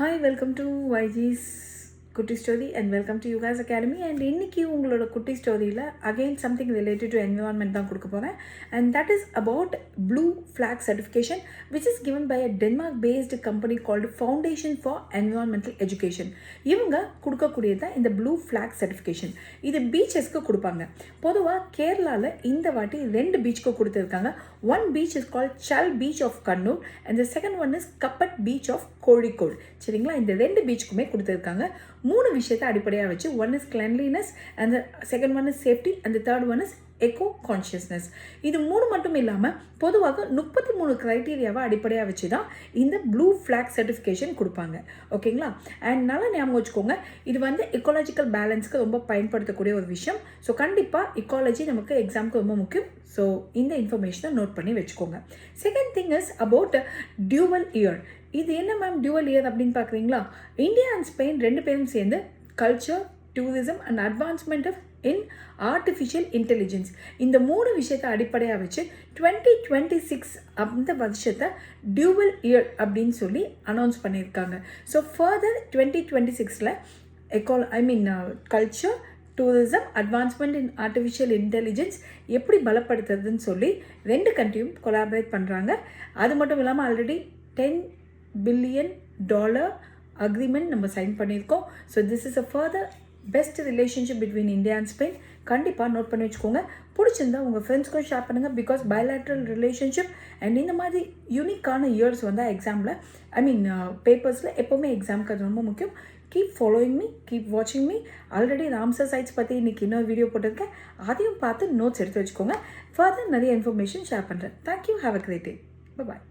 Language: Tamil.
Hi, welcome to YG's Kutti Story and welcome to You Guys Academy. And இன்னைக்கு உங்களோட குட்டி ஸ்டோரியில் again something related to environment தான் கொடுக்க போகிறேன். And that is about Blue Flag certification which is given by a Denmark based company called Foundation for Environmental Education. இவங்க கொடுக்கக்கூடியது தான் இந்த Blue Flag certification. இது பீச்சஸ்க்கு கொடுப்பாங்க. பொதுவாக கேரளாவில் இந்த வாட்டி 2 பீச்சுக்கு கொடுத்துருக்காங்க. One beach is called Chal Beach of Kannur and the second one is Kappat Beach of Kozhikode. சரிங்களா, இந்த 2 பீச்சுக்குமே கொடுத்துருக்காங்க. 3 விஷயத்தை அடிப்படையாக வச்சு, one is cleanliness and second one is safety and third one is echo consciousness. இது 3 மட்டும் இல்லாமல் பொதுவாக 33 க்ரைட்டீரியாவை அடிப்படையாக வச்சு தான் இந்த ப்ளூ ஃப்ளாக் சர்டிஃபிகேஷன் கொடுப்பாங்க. ஓகேங்களா? அண்ட் நல்லா ஞாபகம் வச்சுக்கோங்க, இது வந்து எக்காலஜிக்கல் பேலன்ஸ்க்கு ரொம்ப பயன்படுத்தக்கூடிய ஒரு விஷயம். ஸோ கண்டிப்பாக எக்காலஜி நமக்கு எக்ஸாமுக்கு ரொம்ப முக்கியம். ஸோ இந்த இன்ஃபர்மேஷனை நோட் பண்ணி வச்சுக்கோங்க. Second thing is about dual year. இது என்ன மேம் டியூவல் இயர் அப்படின்னு பார்க்குறீங்களா? இந்தியா அண்ட் ஸ்பெயின் 2 பேரும் சேர்ந்து culture, tourism and advancement of in artificial intelligence இந்த 3 விஷயத்தை அடிப்படையாக வச்சு 2026 அந்த வருஷத்தை டியூவல் இயர் அப்படின்னு சொல்லி அனௌன்ஸ் பண்ணியிருக்காங்க. ஸோ ஃபர்தர் 2026ல் culture, tourism, advancement in artificial intelligence எப்படி பலப்படுத்துறதுன்னு சொல்லி 2 கண்ட்ரியும் கொலாபரேட் பண்ணுறாங்க. அது மட்டும் இல்லாமல் ஆல்ரெடி $10 பில்லியன் அக்ரிமெண்ட் நம்ம சைன் பண்ணியிருக்கோம். So this is a further best relationship between India and Spain. கண்டிப்பாக நோட் பண்ணி வச்சுக்கோங்க. பிடிச்சிருந்தா உங்கள் ஃப்ரெண்ட்ஸ்க்கும் ஷேர் பண்ணுங்கள். பிகாஸ் பயலேட்ரல் ரிலேஷன்ஷிப் அண்ட் இந்த மாதிரி யூனிக்கான இயர்ஸ் வந்தால் எக்ஸாமில் பேப்பர்ஸில் எப்போவுமே எக்ஸாமுக்கு அது ரொம்ப முக்கியம். கீப் ஃபாலோயிங் மீ, கீப் வாட்சிங் மீ. ஆல்ரெடி ராம்சர் சைட்ஸ் பற்றி இன்றைக்கி இன்னொரு வீடியோ போட்டிருக்கேன். அதையும் பார்த்து நோட்ஸ் எடுத்து வச்சுக்கோங்க. ஃபர்தர் நிறைய இன்ஃபர்மேஷன் ஷேர் பண்ணுறேன். Thank you. Have a great day. Bye.